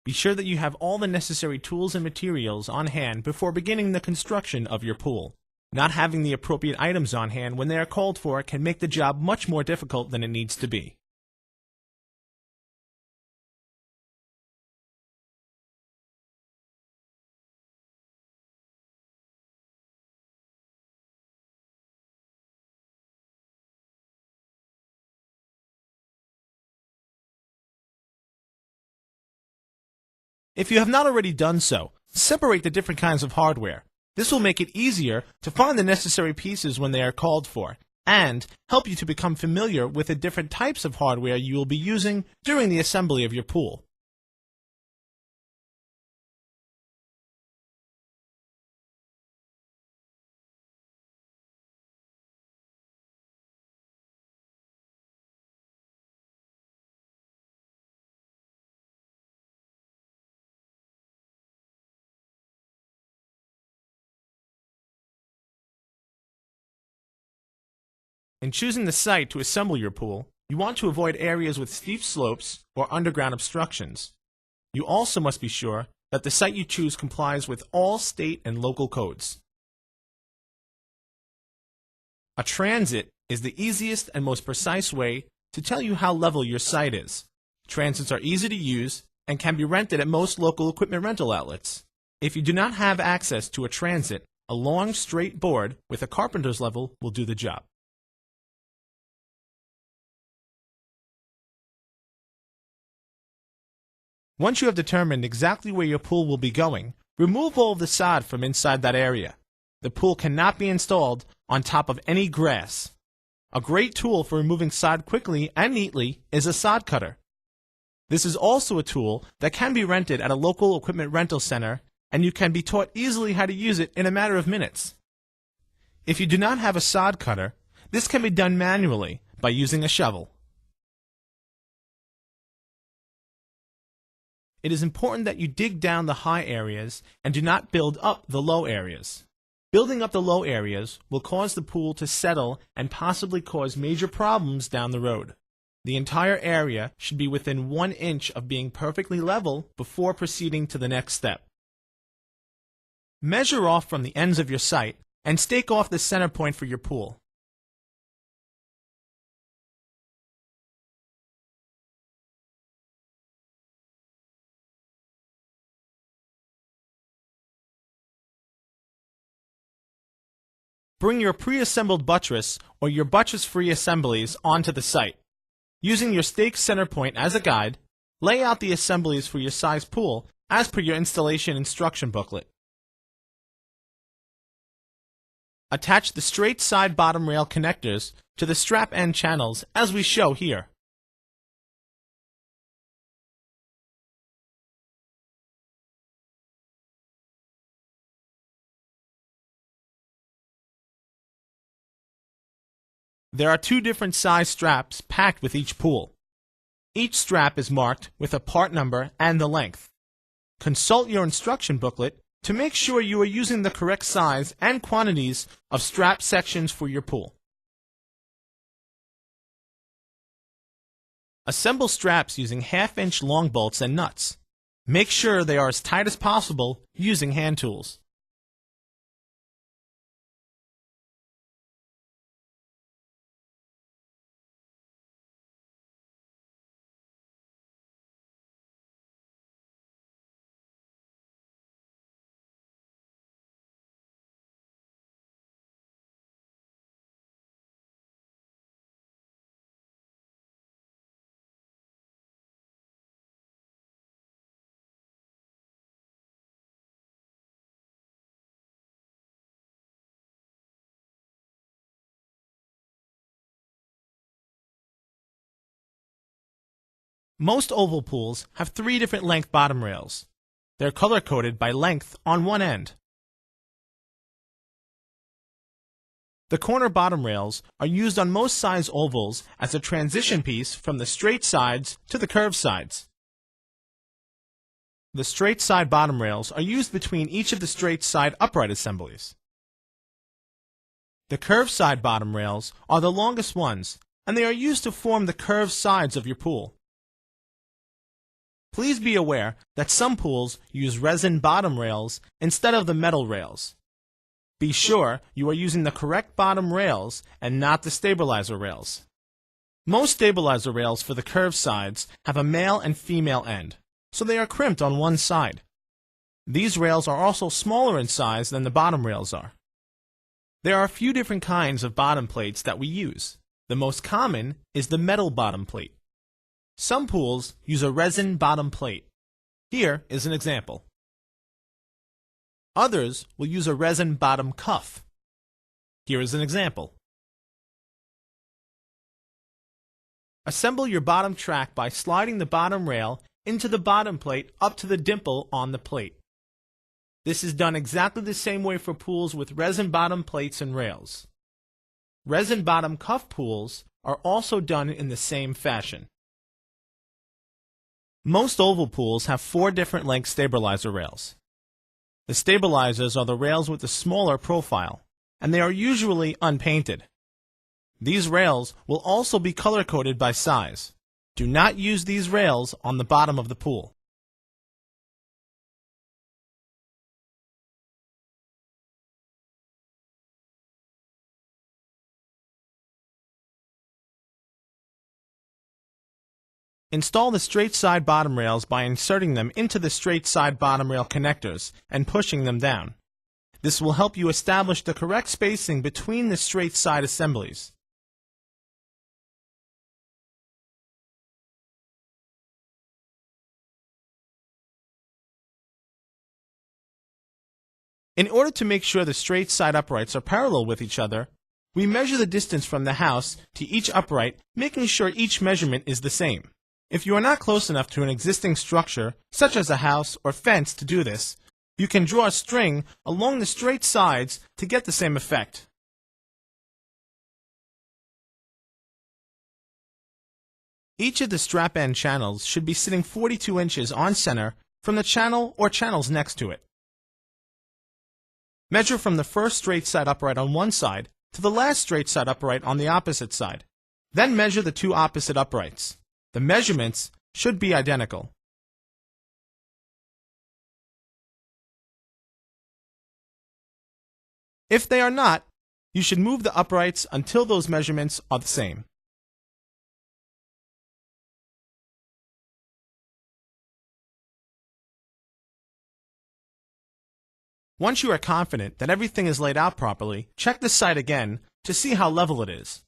Be sure that you have all the necessary tools and materials on hand before beginning the construction of your pool. Not having the appropriate items on hand when they are called for can make the job much more difficult than it needs to be. If you have not already done so, separate the different kinds of hardware. This will make it easier to find the necessary pieces when they are called for, and help you to become familiar with the different types of hardware you will be using during the assembly of your pool. In choosing the site to assemble your pool, you want to avoid areas with steep slopes or underground obstructions. You also must be sure that the site you choose complies with all state and local codes. A transit is the easiest and most precise way to tell you how level your site is. Transits are easy to use and can be rented at most local equipment rental outlets. If you do not have access to a transit, a long straight board with a carpenter's level will do the job. Once you have determined exactly where your pool will be going, remove all of the sod from inside that area. The pool cannot be installed on top of any grass. A great tool for removing sod quickly and neatly is a sod cutter. This is also a tool that can be rented at a local equipment rental center, and you can be taught easily how to use it in a matter of minutes. If you do not have a sod cutter, this can be done manually by using a shovel. It is important that you dig down the high areas and do not build up the low areas. Building up the low areas will cause the pool to settle and possibly cause major problems down the road. The entire area should be within 1 inch of being perfectly level before proceeding to the next step. Measure off from the ends of your site and stake off the center point for your pool. Bring your pre-assembled buttress or your buttress-free assemblies onto the site. Using your stake center point as a guide, lay out the assemblies for your size pool as per your installation instruction booklet. Attach the straight side bottom rail connectors to the strap end channels as we show here. There are 2 different size straps packed with each pool. Each strap is marked with a part number and the length. Consult your instruction booklet to make sure you are using the correct size and quantities of strap sections for your pool. Assemble straps using 1/2 inch long bolts and nuts. Make sure they are as tight as possible using hand tools. Most oval pools have 3 different length bottom rails. They're color-coded by length on one end. The corner bottom rails are used on most size ovals as a transition piece from the straight sides to the curved sides. The straight side bottom rails are used between each of the straight side upright assemblies. The curved side bottom rails are the longest ones, and they are used to form the curved sides of your pool. Please be aware that some pools use resin bottom rails instead of the metal rails. Be sure you are using the correct bottom rails and not the stabilizer rails. Most stabilizer rails for the curved sides have a male and female end, so they are crimped on one side. These rails are also smaller in size than the bottom rails are. There are a few different kinds of bottom plates that we use. The most common is the metal bottom plate. Some pools use a resin bottom plate. Here is an example. Others will use a resin bottom cuff. Here is an example. Assemble your bottom track by sliding the bottom rail into the bottom plate up to the dimple on the plate. This is done exactly the same way for pools with resin bottom plates and rails. Resin bottom cuff pools are also done in the same fashion. Most oval pools have 4 different length stabilizer rails. The stabilizers are the rails with the smaller profile, and they are usually unpainted. These rails will also be color-coded by size. Do not use these rails on the bottom of the pool. Install the straight side bottom rails by inserting them into the straight side bottom rail connectors and pushing them down. This will help you establish the correct spacing between the straight side assemblies. In order to make sure the straight side uprights are parallel with each other, we measure the distance from the house to each upright, making sure each measurement is the same. If you are not close enough to an existing structure, such as a house or fence, to do this, you can draw a string along the straight sides to get the same effect. Each of the strap end channels should be sitting 42 inches on center from the channel or channels next to it. Measure from the first straight side upright on one side to the last straight side upright on the opposite side. Then measure the 2 opposite uprights. The measurements should be identical. If they are not, you should move the uprights until those measurements are the same. Once you are confident that everything is laid out properly, check the site again to see how level it is.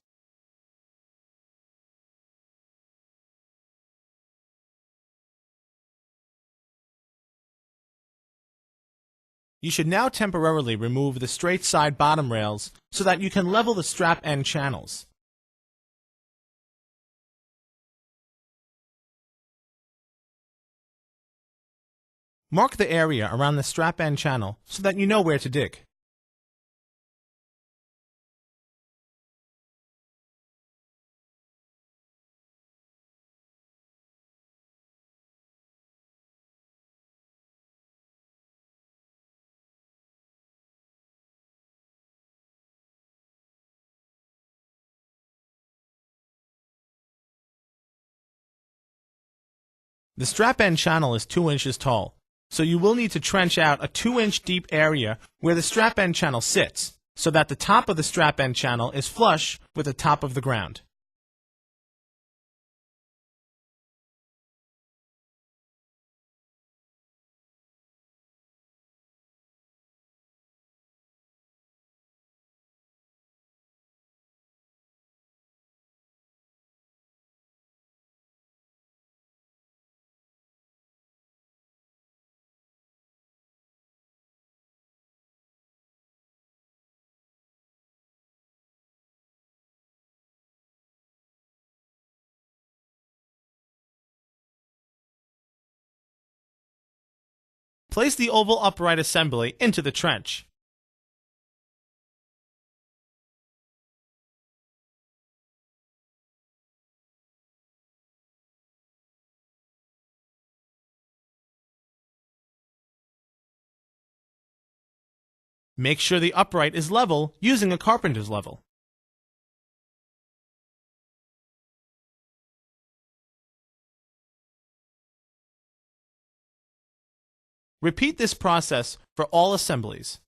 You should now temporarily remove the straight side bottom rails so that you can level the strap end channels. Mark the area around the strap end channel so that you know where to dig. The strap end channel is 2 inches tall, so you will need to trench out a 2-inch deep area where the strap end channel sits, so that the top of the strap end channel is flush with the top of the ground. Place the oval upright assembly into the trench. Make sure the upright is level using a carpenter's level. Repeat this process for all assemblies.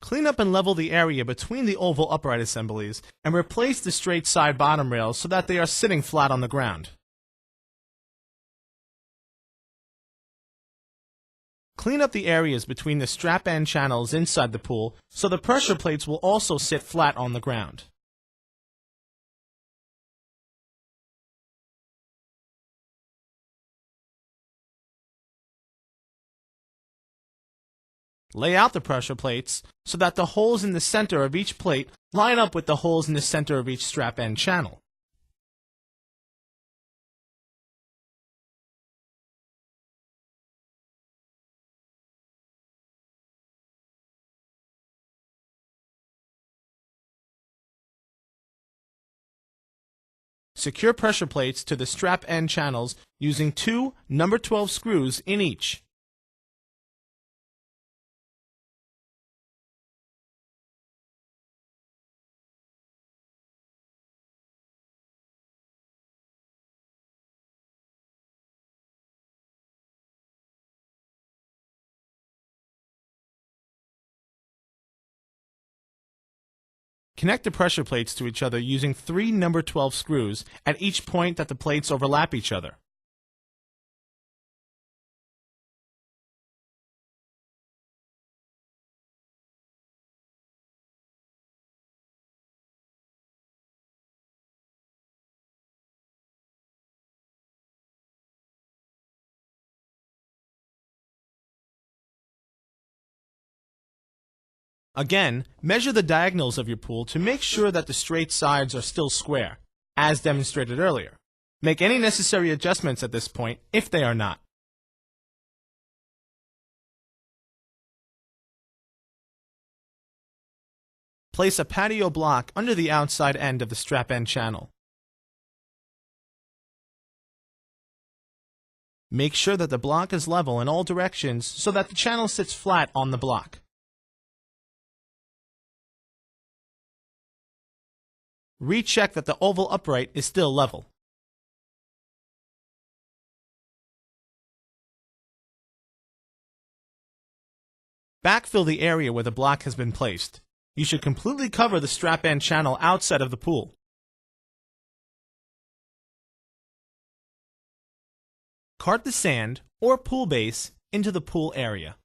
Clean up and level the area between the oval upright assemblies and replace the straight side bottom rails so that they are sitting flat on the ground. Clean up the areas between the strap end channels inside the pool so the pressure plates will also sit flat on the ground. Lay out the pressure plates so that the holes in the center of each plate line up with the holes in the center of each strap end channel. Secure pressure plates to the strap end channels using 2 number 12 screws in each. Connect the pressure plates to each other using 3 number 12 screws at each point that the plates overlap each other. Again, measure the diagonals of your pool to make sure that the straight sides are still square, as demonstrated earlier. Make any necessary adjustments at this point if they are not. Place a patio block under the outside end of the strap end channel. Make sure that the block is level in all directions so that the channel sits flat on the block. Recheck that the oval upright is still level. Backfill the area where the block has been placed. You should completely cover the strap end channel outside of the pool. Cart the sand or pool base into the pool area.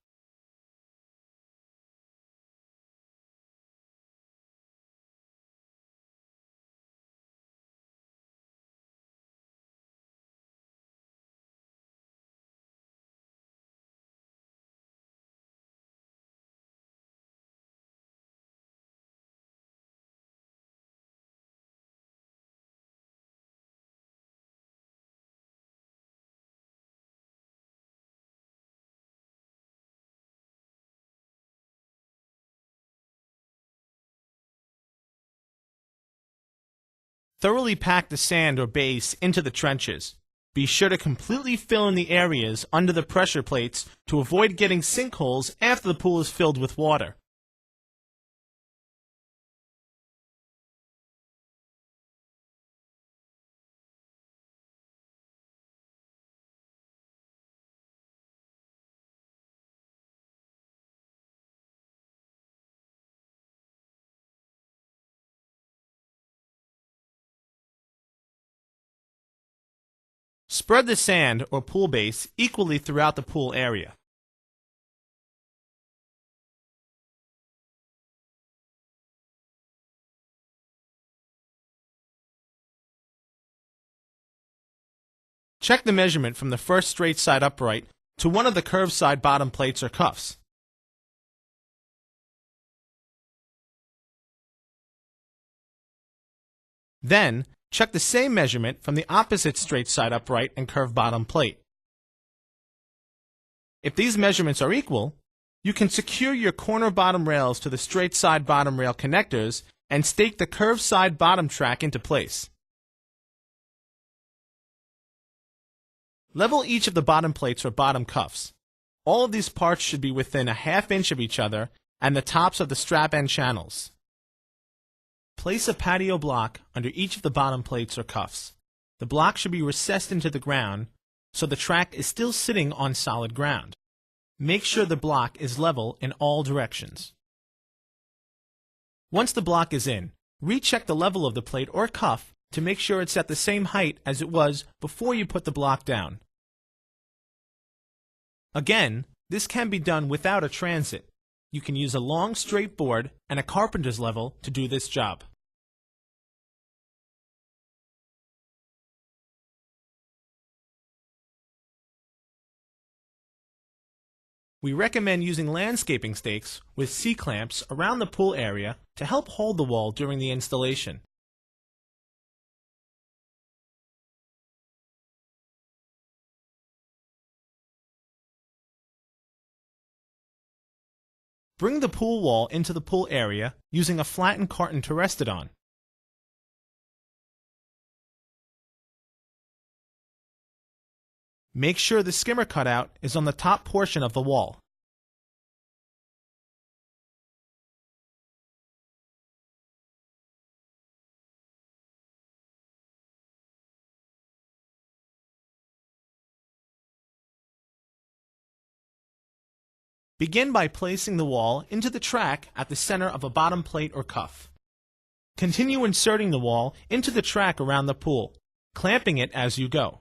Thoroughly pack the sand or base into the trenches. Be sure to completely fill in the areas under the pressure plates to avoid getting sinkholes after the pool is filled with water. Spread the sand or pool base equally throughout the pool area. Check the measurement from the first straight side upright to one of the curved side bottom plates or cuffs. Then, check the same measurement from the opposite straight side upright and curved bottom plate. If these measurements are equal, you can secure your corner bottom rails to the straight side bottom rail connectors and stake the curved side bottom track into place. Level each of the bottom plates or bottom cuffs. All of these parts should be within a ½ inch of each other and the tops of the strap end channels. Place a patio block under each of the bottom plates or cuffs. The block should be recessed into the ground so the track is still sitting on solid ground. Make sure the block is level in all directions. Once the block is in, recheck the level of the plate or cuff to make sure it's at the same height as it was before you put the block down. Again, this can be done without a transit. You can use a long straight board and a carpenter's level to do this job. We recommend using landscaping stakes with C-clamps around the pool area to help hold the wall during the installation. Bring the pool wall into the pool area using a flattened carton to rest it on. Make sure the skimmer cutout is on the top portion of the wall. Begin by placing the wall into the track at the center of a bottom plate or cuff. Continue inserting the wall into the track around the pool, clamping it as you go.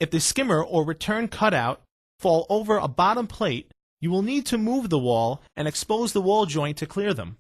If the skimmer or return cutout fall over a bottom plate, you will need to move the wall and expose the wall joint to clear them.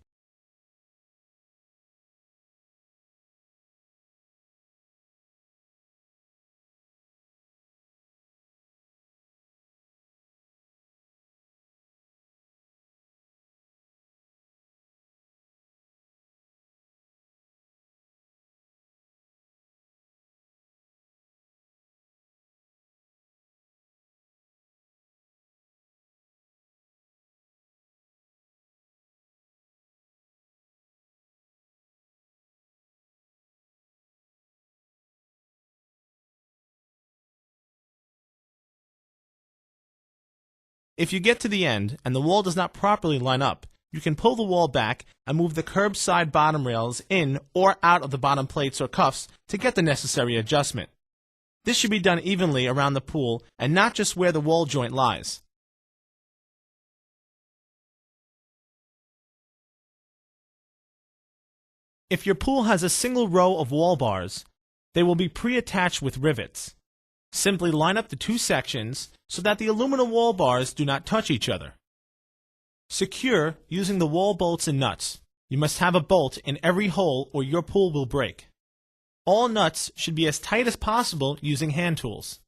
If you get to the end and the wall does not properly line up, you can pull the wall back and move the curbside bottom rails in or out of the bottom plates or cuffs to get the necessary adjustment. This should be done evenly around the pool and not just where the wall joint lies. If your pool has a single row of wall bars, they will be pre-attached with rivets. Simply line up the two sections so that the aluminum wall bars do not touch each other. Secure using the wall bolts and nuts. You must have a bolt in every hole or your pool will break. All nuts should be as tight as possible using hand tools.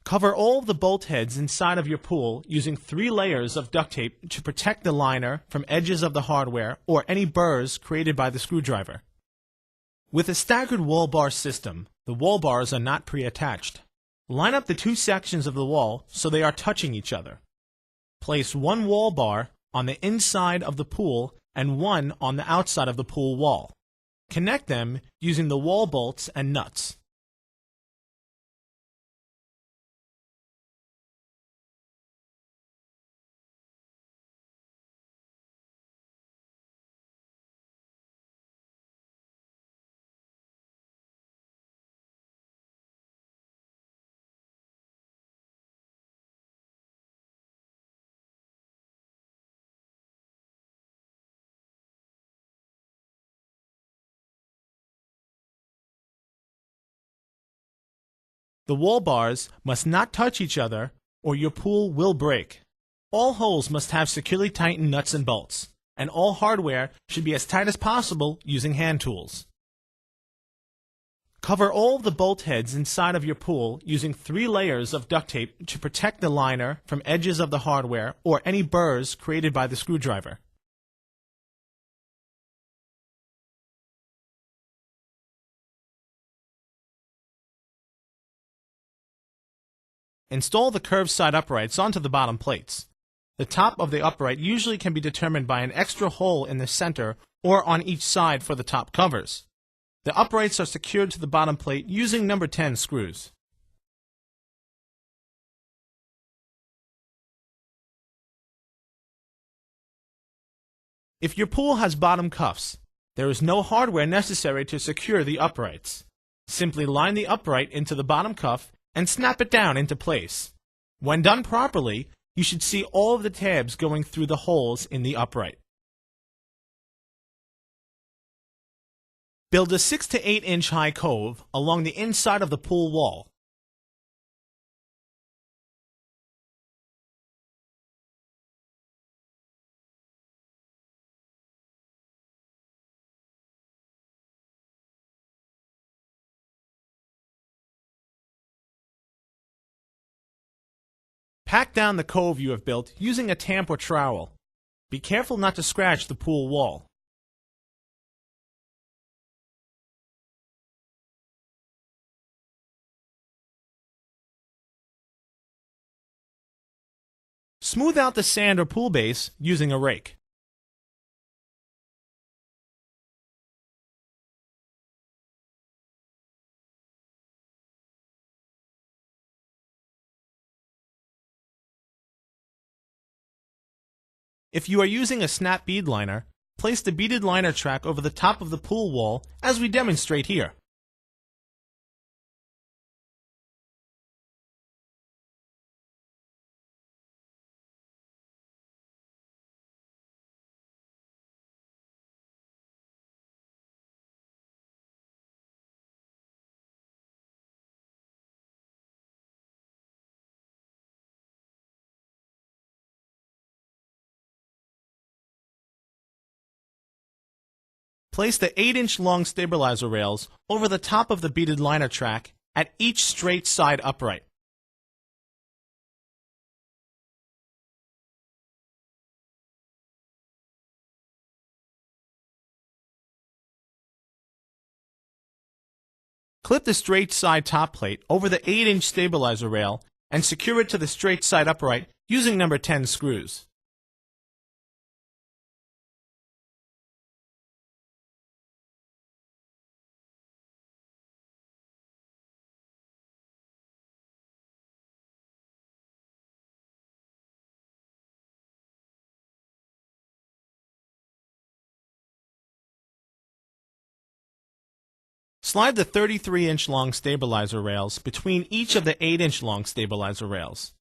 Cover all of the bolt heads inside of your pool using 3 layers of duct tape to protect the liner from edges of the hardware or any burrs created by the screwdriver. With a staggered wall bar system, the wall bars are not pre-attached. Line up the two sections of the wall so they are touching each other. Place one wall bar on the inside of the pool and one on the outside of the pool wall. Connect them using the wall bolts and nuts. The wall bars must not touch each other or your pool will break. All holes must have securely tightened nuts and bolts, and all hardware should be as tight as possible using hand tools. Cover all of the bolt heads inside of your pool using 3 layers of duct tape to protect the liner from edges of the hardware or any burrs created by the screwdriver. Install the curved side uprights onto the bottom plates. The top of the upright usually can be determined by an extra hole in the center or on each side for the top covers. The uprights are secured to the bottom plate using number 10 screws. If your pool has bottom cuffs, there is no hardware necessary to secure the uprights. Simply line the upright into the bottom cuff and snap it down into place. When done properly, you should see all of the tabs going through the holes in the upright. Build a 6 to 8 inch high cove along the inside of the pool wall. Pack down the cove you have built using a tamp or trowel. Be careful not to scratch the pool wall. Smooth out the sand or pool base using a rake. If you are using a snap bead liner, place the beaded liner track over the top of the pool wall as we demonstrate here. Place the 8-inch long stabilizer rails over the top of the beaded liner track at each straight side upright. Clip the straight side top plate over the 8-inch stabilizer rail and secure it to the straight side upright using number 10 screws. Slide the 33-inch long stabilizer rails between each of the 8-inch long stabilizer rails.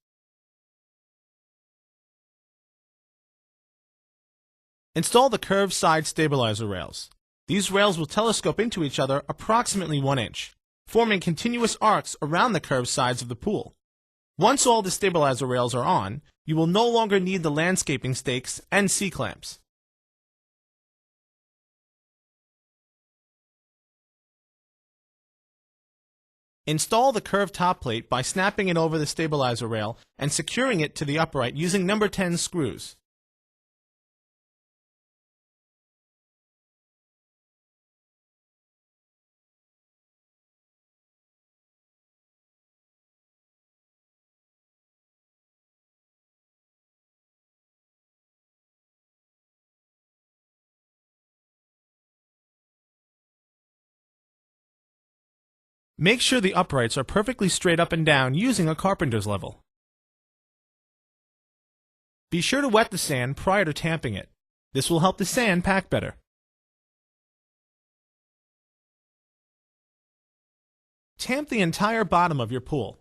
Install the curved side stabilizer rails. These rails will telescope into each other approximately 1 inch, forming continuous arcs around the curved sides of the pool. Once all the stabilizer rails are on, you will no longer need the landscaping stakes and C-clamps. Install the curved top plate by snapping it over the stabilizer rail and securing it to the upright using number 10 screws. Make sure the uprights are perfectly straight up and down using a carpenter's level. Be sure to wet the sand prior to tamping it. This will help the sand pack better. Tamp the entire bottom of your pool.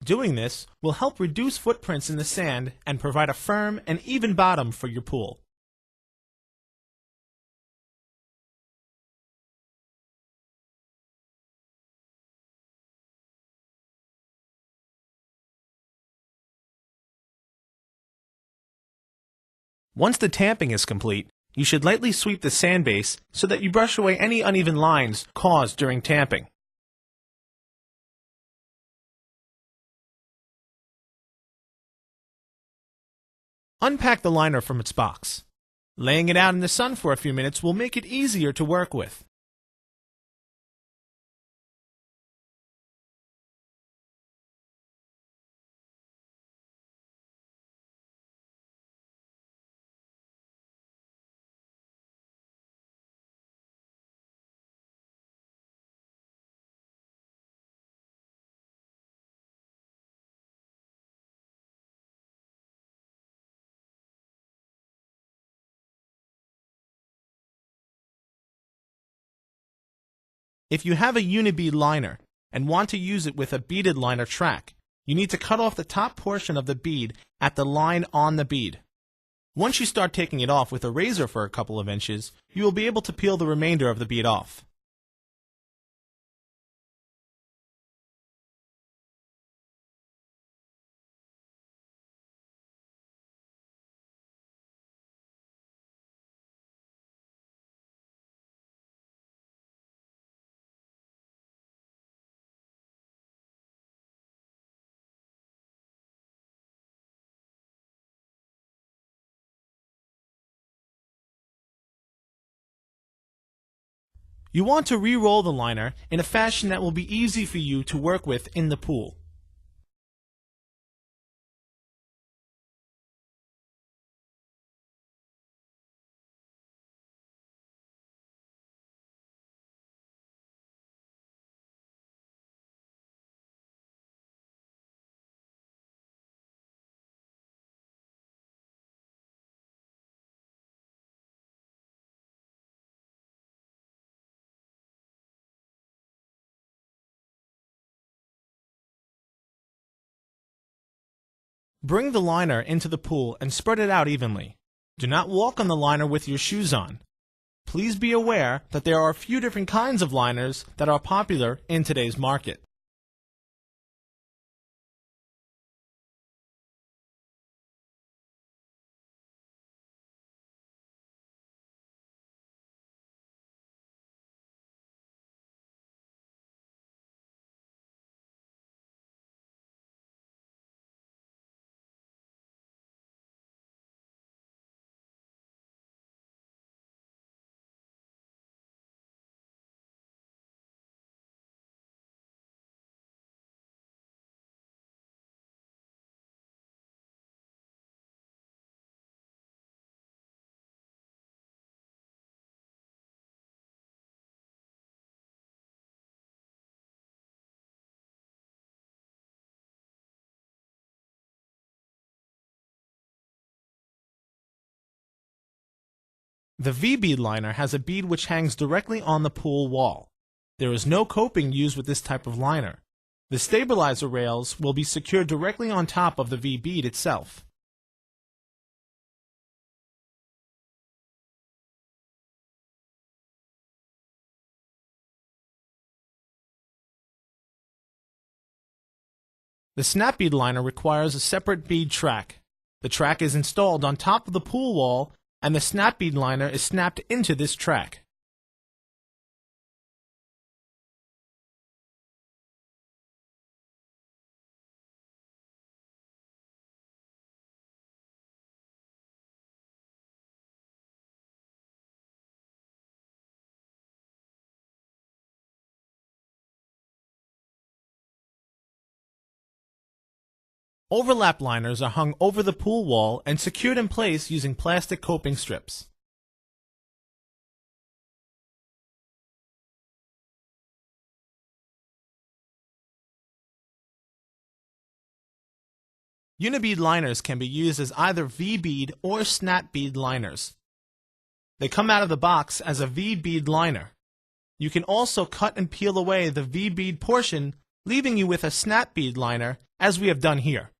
Doing this will help reduce footprints in the sand and provide a firm and even bottom for your pool. Once the tamping is complete, you should lightly sweep the sand base so that you brush away any uneven lines caused during tamping. Unpack the liner from its box. Laying it out in the sun for a few minutes will make it easier to work with. If you have a Unibead liner and want to use it with a beaded liner track, you need to cut off the top portion of the bead at the line on the bead. Once you start taking it off with a razor for a couple of inches, you will be able to peel the remainder of the bead off. You want to re-roll the liner in a fashion that will be easy for you to work with in the pool. Bring the liner into the pool and spread it out evenly. Do not walk on the liner with your shoes on. Please be aware that there are a few different kinds of liners that are popular in today's market. The V-bead liner has a bead which hangs directly on the pool wall. There is no coping used with this type of liner. The stabilizer rails will be secured directly on top of the V-bead itself. The snap bead liner requires a separate bead track. The track is installed on top of the pool wall, and the snap bead liner is snapped into this track. Overlap liners are hung over the pool wall and secured in place using plastic coping strips. Unibead liners can be used as either V-bead or snap bead liners. They come out of the box as a V-bead liner. You can also cut and peel away the V-bead portion, leaving you with a snap bead liner, as we have done here.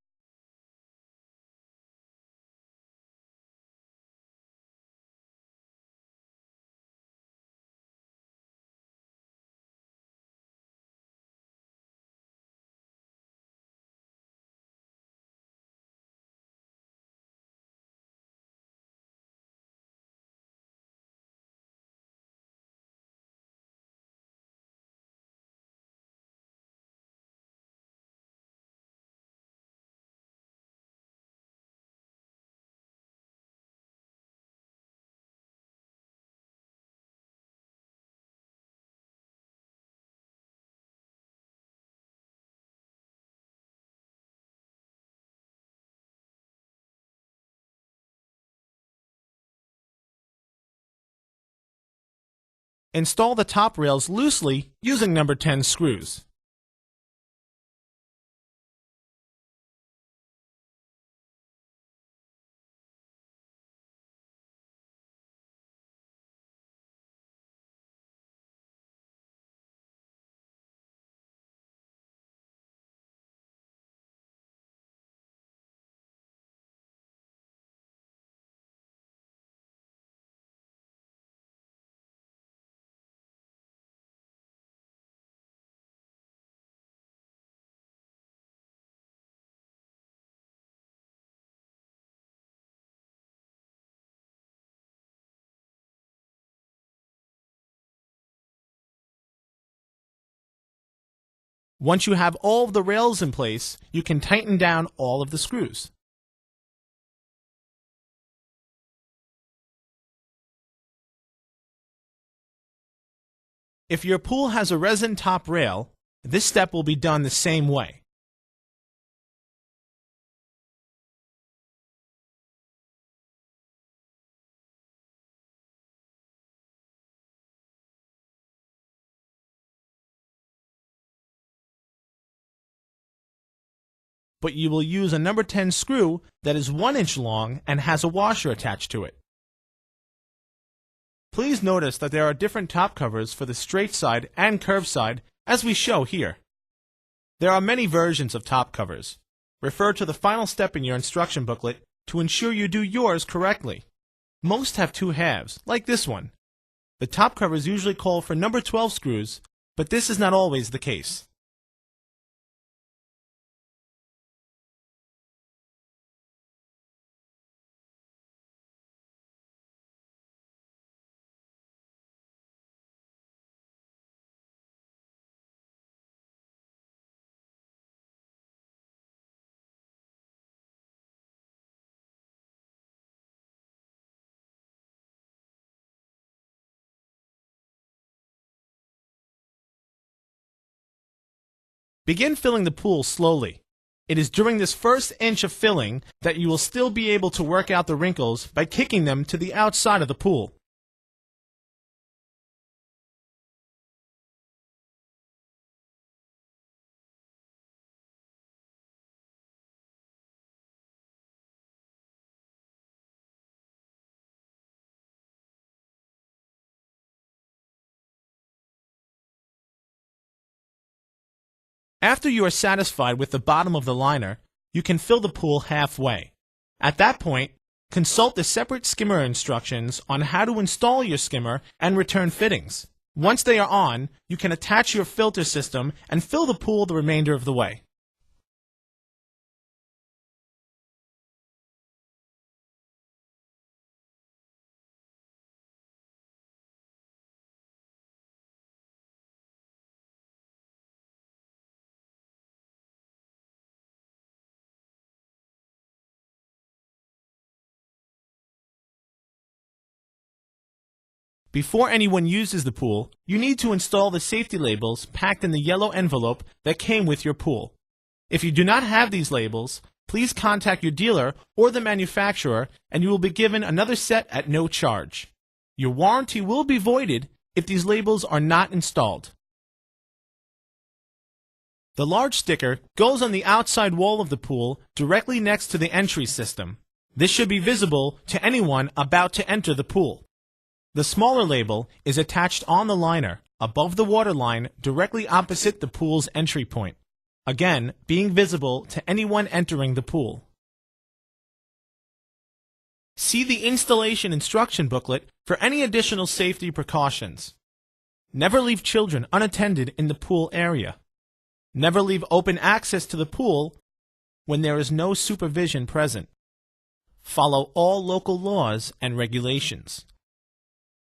Install the top rails loosely using number 10 screws. Once you have all of the rails in place, you can tighten down all of the screws. If your pool has a resin top rail, this step will be done the same way. But you will use a number 10 screw that is 1 inch long and has a washer attached to it. Please notice that there are different top covers for the straight side and curved side, as we show here. There are many versions of top covers. Refer to the final step in your instruction booklet to ensure you do yours correctly. Most have 2 halves, like this one. The top covers usually call for number 12 screws, but this is not always the case. Begin filling the pool slowly. It is during this first inch of filling that you will still be able to work out the wrinkles by kicking them to the outside of the pool. After you are satisfied with the bottom of the liner, you can fill the pool halfway. At that point, consult the separate skimmer instructions on how to install your skimmer and return fittings. Once they are on, you can attach your filter system and fill the pool the remainder of the way. Before anyone uses the pool, you need to install the safety labels packed in the yellow envelope that came with your pool. If you do not have these labels, please contact your dealer or the manufacturer and you will be given another set at no charge. Your warranty will be voided if these labels are not installed. The large sticker goes on the outside wall of the pool directly next to the entry system. This should be visible to anyone about to enter the pool. The smaller label is attached on the liner, above the waterline, directly opposite the pool's entry point, again being visible to anyone entering the pool. See the installation instruction booklet for any additional safety precautions. Never leave children unattended in the pool area. Never leave open access to the pool when there is no supervision present. Follow all local laws and regulations.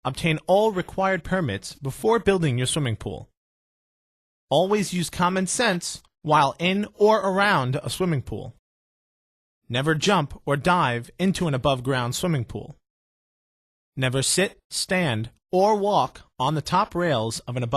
Obtain all required permits before building your swimming pool. Always use common sense while in or around a swimming pool. Never jump or dive into an above-ground swimming pool. Never sit, stand, or walk on the top rails of an above